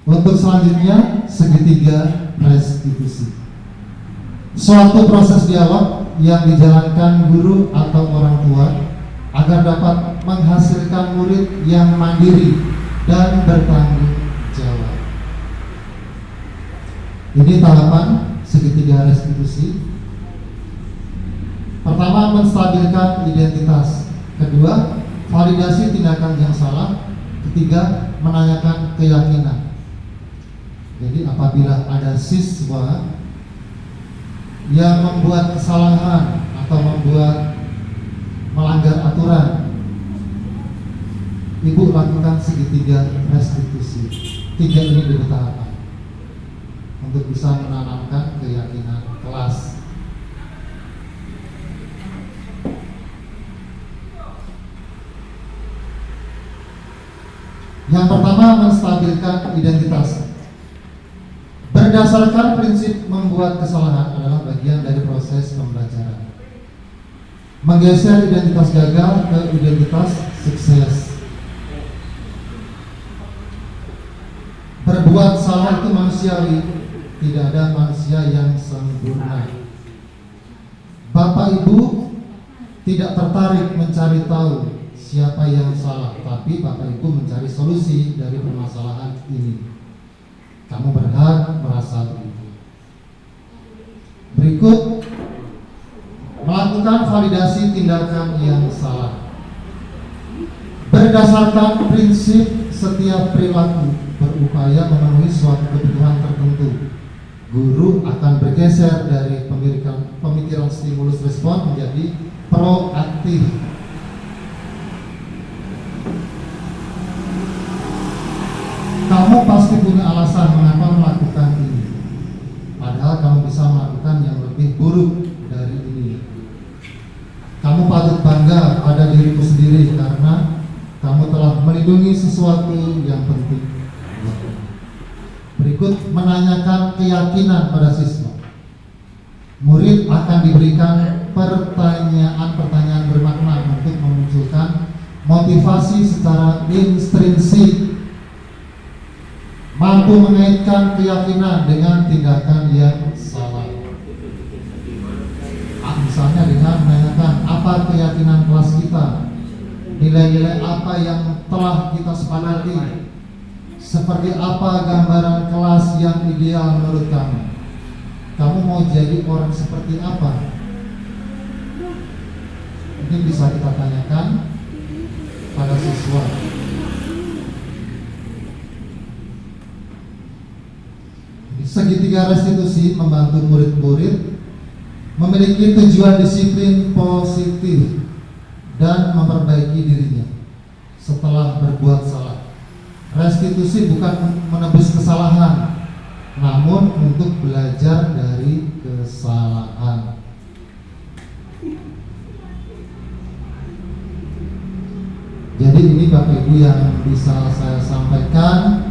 [SPEAKER 2] Untuk selanjutnya, segitiga restitusi. Suatu proses dialog yang dijalankan guru atau orang tua agar dapat menghasilkan murid yang mandiri dan bertanggung jawab. Ini tahapan segitiga restitusi. Pertama, menstabilkan identitas. Kedua, validasi tindakan yang salah. Ketiga, menanyakan keyakinan. Jadi apabila ada siswa yang membuat kesalahan atau melanggar aturan, Ibu lakukan segitiga restitusi. 3 ini dulu tahapan untuk bisa menanamkan keyakinan kelas. Yang pertama, menstabilkan identitas. Berdasarkan prinsip membuat kesalahan adalah bagian dari proses pembelajaran. Menggeser identitas gagal ke identitas sukses. Berbuat salah itu manusiawi, tidak ada manusia yang sempurna. Bapak Ibu tidak tertarik mencari tahu siapa yang salah, tapi Bapak Ibu mencari solusi dari permasalahan ini. Kamu berhak merasa begitu. tindakan yang salah. Berdasarkan prinsip setiap perilaku berupaya memenuhi suatu kebutuhan tertentu, guru akan bergeser dari pemikiran stimulus respon menjadi proaktif. Kamu pasti punya alasan mengapa melakukan ini, padahal kamu bisa melakukan yang lebih buruk dari ini. Kamu patut bangga pada dirimu sendiri karena kamu telah melindungi sesuatu yang penting. Berikut menanyakan keyakinan pada siswa. Murid akan diberikan pertanyaan-pertanyaan bermakna untuk memunculkan motivasi secara intrinsik, mampu mengaitkan keyakinan dengan tindakan yang salah. Misalnya dengan menanyakan apa keyakinan kelas kita, nilai-nilai apa yang telah kita sepakati, seperti apa gambaran kelas yang ideal menurut kamu. Kamu mau jadi orang seperti apa? Mungkin bisa kita tanyakan pada siswa. Segitiga restitusi membantu murid-murid memiliki tujuan disiplin positif dan memperbaiki dirinya setelah berbuat salah. Restitusi bukan menebus kesalahan, namun untuk belajar dari kesalahan. Jadi ini Bapak Ibu yang bisa saya sampaikan.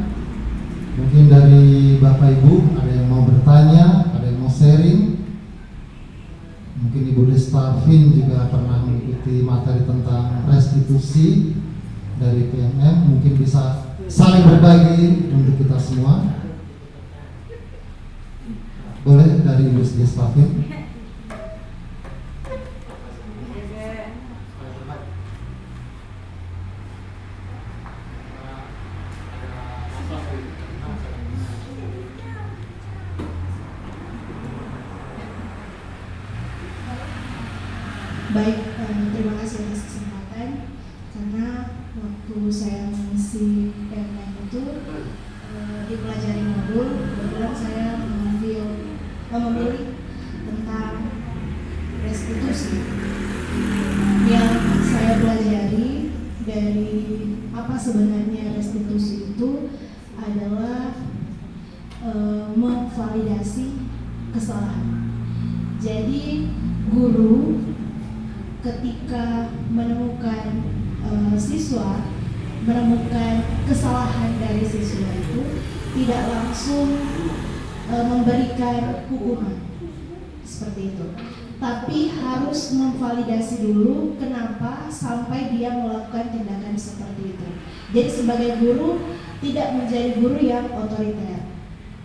[SPEAKER 2] Mungkin dari Bapak Ibu ada yang mau bertanya, ada yang mau sharing. Mungkin Ibu Destarvin juga pernah mengikuti materi tentang restitusi dari PMM. Mungkin bisa saling berbagi untuk kita semua. Boleh dari Ibu Destarvin.
[SPEAKER 5] Baik, terima kasih atas kesempatan. Karena waktu saya mengisi PMM itu dipelajari modul, kebetulan saya memilih tentang restitusi. Yang saya pelajari dari apa sebenarnya restitusi itu adalah memvalidasi kesalahan. Jadi guru ketika menemukan siswa menemukan kesalahan dari siswa itu tidak langsung memberikan hukuman seperti itu, tapi harus memvalidasi dulu kenapa sampai dia melakukan tindakan seperti itu. Jadi sebagai guru tidak menjadi guru yang otoriter,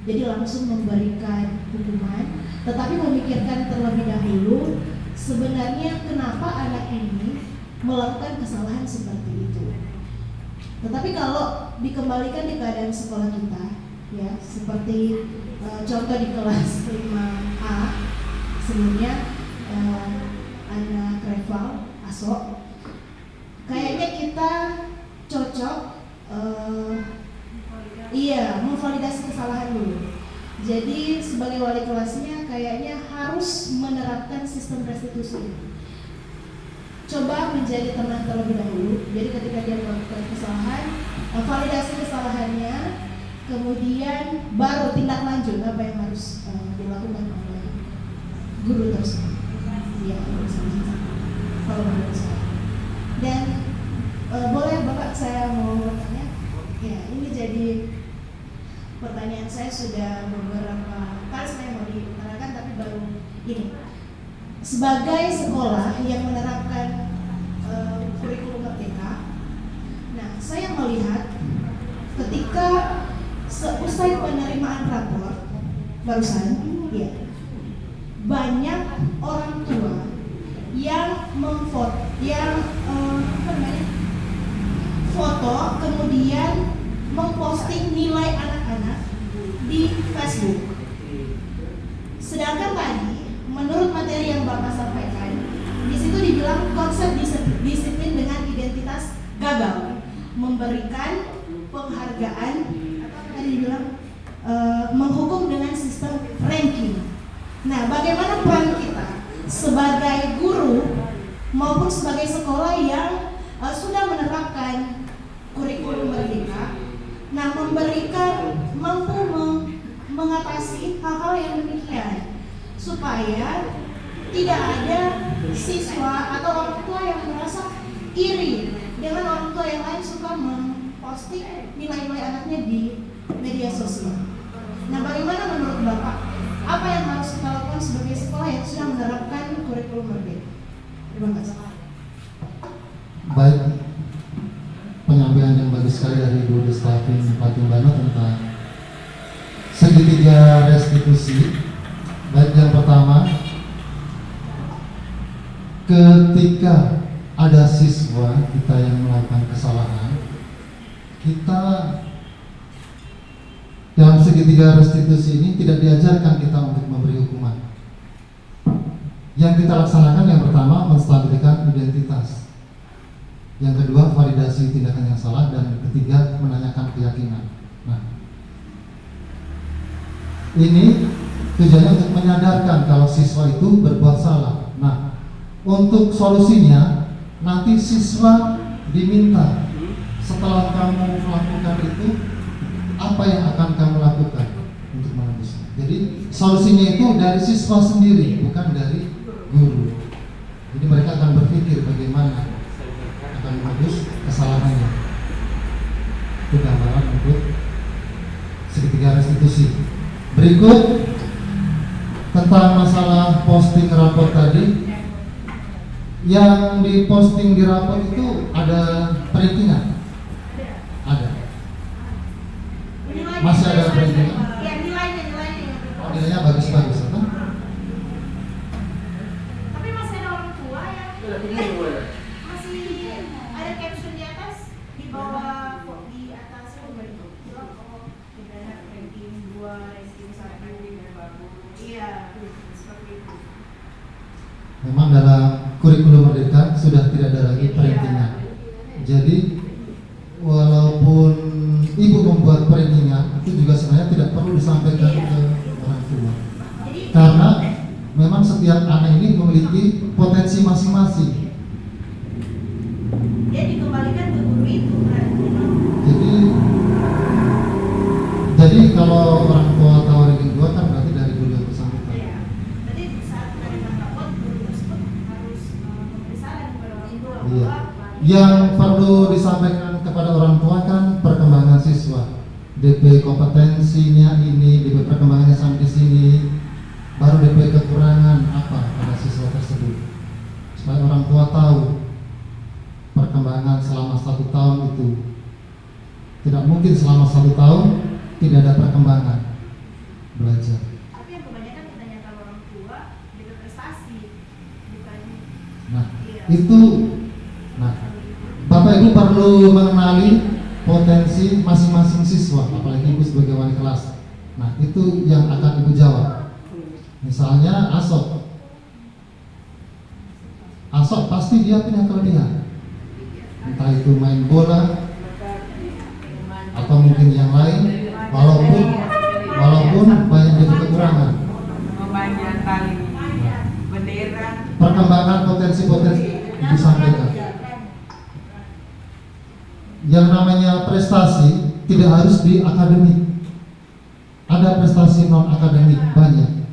[SPEAKER 5] jadi langsung memberikan hukuman, tetapi memikirkan terlebih dahulu sebenarnya kenapa anak ini melakukan kesalahan seperti itu. Tetapi kalau dikembalikan di keadaan sekolah kita, ya seperti contoh di kelas 5A sebelumnya anak Reval, Aso, kayaknya kita cocok memvalidasi kesalahan dulu. Jadi sebagai wali kelasnya kayaknya harus menerapkan sistem restitusi. Coba menjadi teman terlebih dahulu. Jadi ketika dia melakukan kesalahan, validasi kesalahannya, kemudian baru tindak lanjut apa yang harus dilakukan oleh guru tersebut. Ya, kalau menurut saya. Dan boleh Bapak saya mau bertanya? Ya, ini jadi pertanyaan saya sudah beberapa kali saya mau diutarakan, tapi baru ini. Sebagai sekolah yang menerapkan kurikulum merdeka, nah saya melihat ketika seusai penerimaan rapor barusan, ya banyak orang tua yang foto kemudian memposting nilai anak-anak di Facebook. Sedangkan tadi menurut materi yang Bapak sampaikan, di situ dibilang memberikan penghargaan atau apa tadi dibilang menghukum dengan sistem ranking. Nah, bagaimana peran kita sebagai guru maupun sebagai sekolah yang sudah menerapkan kurikulum merdeka, nah memberikan mampu mengatasi hal-hal yang demikian supaya tidak ada siswa atau orang tua yang merasa iri dengan orang tua yang lain suka memposting nilai-nilai anaknya di media sosial. Nah, bagaimana menurut Bapak? Apa yang harus kita lakukan sebagai sekolah yang sudah menerapkan kurikulum merdeka? Terima kasih.
[SPEAKER 2] Baik, penyampaian yang bagus sekali dari Ibu Destafin Patimbano tentang segitiga restitusi. Baik, yang pertama, ketika ada siswa kita yang melakukan kesalahan, kita dalam segitiga restitusi ini tidak diajarkan kita untuk memberi hukuman. Yang kita laksanakan yang pertama menstabilkan identitas, yang kedua validasi tindakan yang salah, dan ketiga menanyakan keyakinan. Nah, ini tujuannya untuk menyadarkan kalau siswa itu berbuat salah. Nah, untuk solusinya nanti siswa diminta setelah kamu melakukan itu apa yang akan kamu lakukan untuk menembusnya. Jadi solusinya itu dari siswa sendiri, bukan dari guru. Jadi mereka akan berpikir bagaimana akan menembus kesalahannya. Itu gambaran untuk segitiga restitusi. Berikut tentang masalah posting rapor tadi. Yang diposting di rapor itu ada perintingan? Ada. Masih ada perintingan?
[SPEAKER 5] Ya, nilainya.
[SPEAKER 2] Oh, nilainya bagus-bagus, apa?
[SPEAKER 5] Tapi masih ada orang tua yang masih ada caption di atas, di bawah, di atas bilang tidak ranking 2, ranking 1. Iya, seperti itu.
[SPEAKER 2] Memang dalam kurikulum merdeka sudah tidak ada lagi perintingan. Jadi walaupun ibu membuat perintingan, itu juga sebenarnya tidak perlu disampaikan ke orang tua, karena memang setiap anak ini memiliki potensi masing-masing.
[SPEAKER 5] Dia dikembalikan ke guru itu kan.
[SPEAKER 2] Jadi kalau orang tua tahu ranking 2 kan berarti dari guru yang bersangkutan.
[SPEAKER 5] Iya. Jadi saat menerima rapor, guru tersebut harus memberi saran kepada orang tua.
[SPEAKER 2] Iya. Yang perlu disampaikan kepada orang tua kan perkembangan siswa, DP kompetensinya ini, DP perkembangannya sampai di sini, baru DP kekurangan apa pada siswa tersebut, supaya orang tua tahu perkembangan selama 1 tahun itu. Tidak mungkin selama 1 tahun tidak ada perkembangan belajar.
[SPEAKER 5] Tapi yang kebanyakan ditanyakan orang tua DP prestasi, bukan.
[SPEAKER 2] Nah, itu, nah, Bapak Ibu perlu mengenali potensi masing-masing siswa, apalagi Ibu sebagai wali kelas. Nah, itu yang akan Ibu jawab. Misalnya Asok pasti dia punya kelebihan, entah itu main bola atau mungkin yang lain, walaupun banyak juga kekurangan.
[SPEAKER 4] Memanjat tali bendera.
[SPEAKER 2] Perkembangan potensi-potensi disampaikan. Yang namanya prestasi tidak harus di akademik. Ada prestasi non akademik banyak.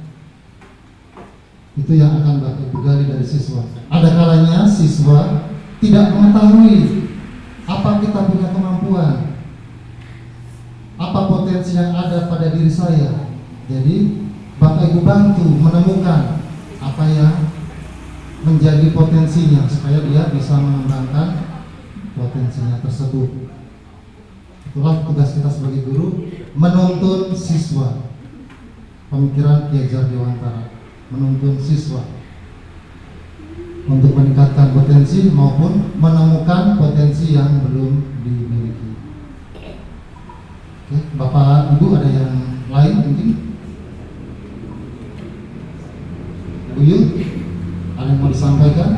[SPEAKER 2] Itu yang akan Bapak Ibu gali dari siswa. Ada kalanya siswa tidak mengetahui apa kita punya kemampuan, apa potensi yang ada pada diri saya. Jadi Bapak Ibu bantu menemukan apa yang menjadi potensinya supaya dia bisa mengembangkan potensinya tersebut. Itulah tugas kita sebagai guru, menuntun siswa. Pemikiran Ki Hajar Dewantara, menuntun siswa untuk meningkatkan potensi maupun menemukan potensi yang belum dimiliki. Oke, Bapak Ibu ada yang lain mungkin? Bu Yu, ada yang mau disampaikan?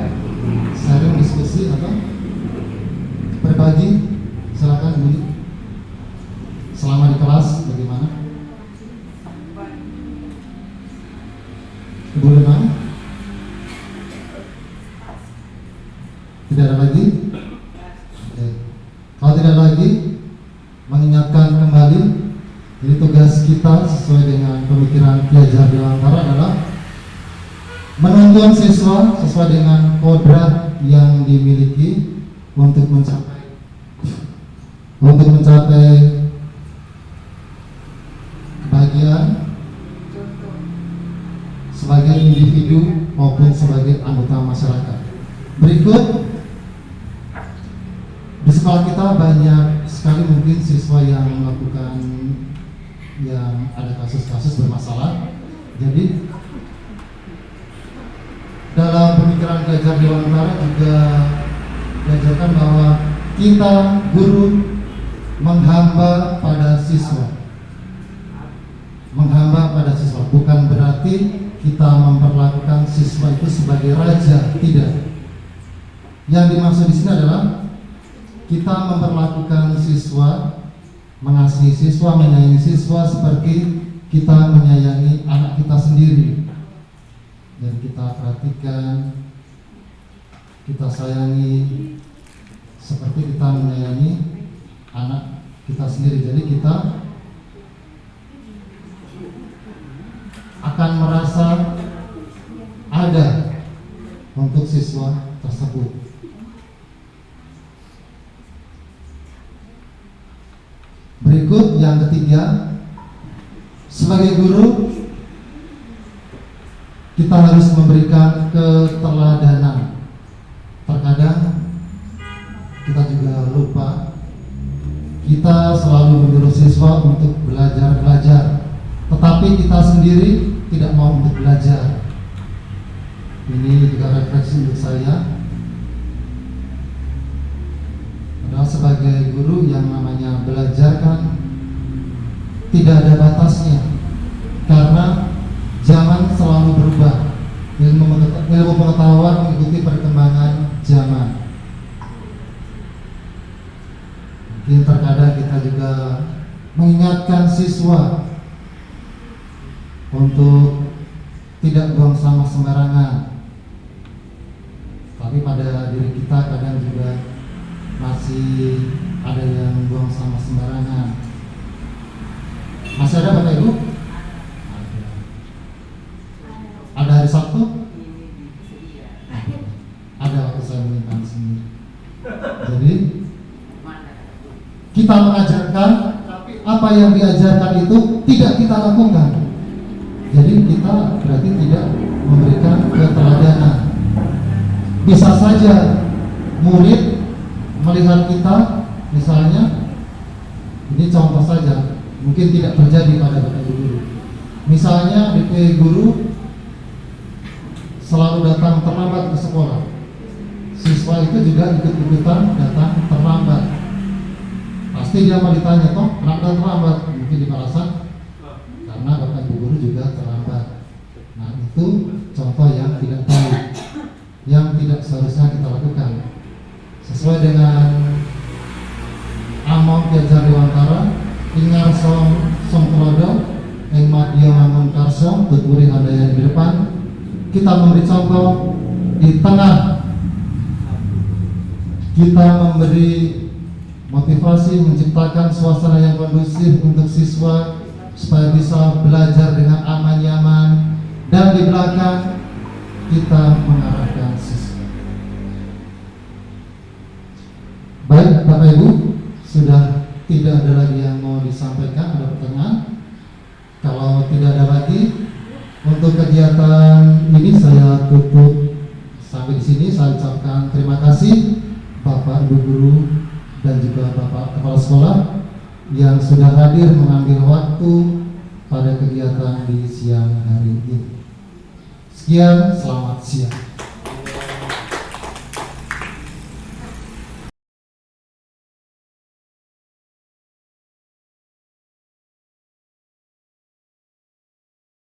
[SPEAKER 2] Sharing diskusi atau berbagi? Silakan Bu Yu. sama di kelas bagaimana? Ibu Lena? Tidak ada lagi? Oke. Kalau tidak lagi, mengingatkan kembali, jadi tugas kita sesuai dengan pemikiran Ki Hajar Dewantara adalah menuntun siswa sesuai dengan kodrat yang dimiliki untuk mencapai kebahagiaan sebagai individu maupun sebagai anggota masyarakat. Berikut, di sekolah kita banyak sekali mungkin siswa yang melakukan yang ada kasus-kasus bermasalah. Jadi dalam pemikiran Ki Hajar Dewantara juga diajarkan bahwa kita guru menghamba pada siswa. Menghamba pada siswa bukan berarti kita memperlakukan siswa itu sebagai raja, tidak. Yang dimaksud di sini adalah kita memperlakukan siswa, mengasihi siswa, menyayangi siswa seperti kita menyayangi anak kita sendiri. Dan kita perhatikan, kita sayangi seperti kita menyayangi anak kita sendiri. Jadi kita akan merasa ada untuk siswa tersebut. Berikut yang ketiga, sebagai guru kita harus memberikan keteladanan. Terkadang kita juga lupa, kita selalu menyuruh siswa untuk belajar, tetapi kita sendiri tidak mau untuk belajar. Ini juga refleksi untuk saya. Adalah sebagai guru yang namanya belajar kan tidak ada batasnya, karena zaman selalu berubah. Ilmu pengetahuan mengikuti perkembangan zaman. Mungkin terkadang kita juga mengingatkan siswa untuk tidak buang sampah sembarangan, tapi pada diri kita kadang juga masih ada yang buang sampah sembarangan. Masih ada Bapak Ibu? Ada hari Sabtu? Ada waktu saya menyimpan sendiri. Jadi kita mengajarkan, tapi apa yang diajarkan itu tidak kita lakukan. Jadi kita berarti tidak memberikan keteladanan. Bisa saja murid melihat kita, misalnya, ini contoh saja, mungkin tidak terjadi pada Bapak Ibu guru. Misalnya BP guru selalu datang terlambat ke sekolah, siswa itu juga ikut-ikutan datang terlambat. Pasti dia mau ditanya, toh kenapa terlambat? Mungkin di alasan karena Bapak Ibu guru juga terlambat. Nah, itu contoh yang tidak baik, yang tidak seharusnya kita lakukan. Sesuai dengan Among Ki Hajar Dewantara, ingar song kelodo, ing madya mangun karso, tuturi handaya di depan. Kita memberi contoh di tengah, kita memberi motivasi, menciptakan suasana yang kondusif untuk siswa supaya bisa belajar dengan aman nyaman, dan di belakang kita mengarahkan siswa. Baik Bapak Ibu, sudah tidak ada lagi yang mau disampaikan, ada pertanyaan? Kalau tidak ada lagi, untuk kegiatan ini saya tutup sampai di sini. Saya ucapkan terima kasih Bapak Ibu guru dan juga Bapak Kepala Sekolah yang sudah hadir mengambil waktu pada kegiatan di siang hari ini. Sekian, selamat siang.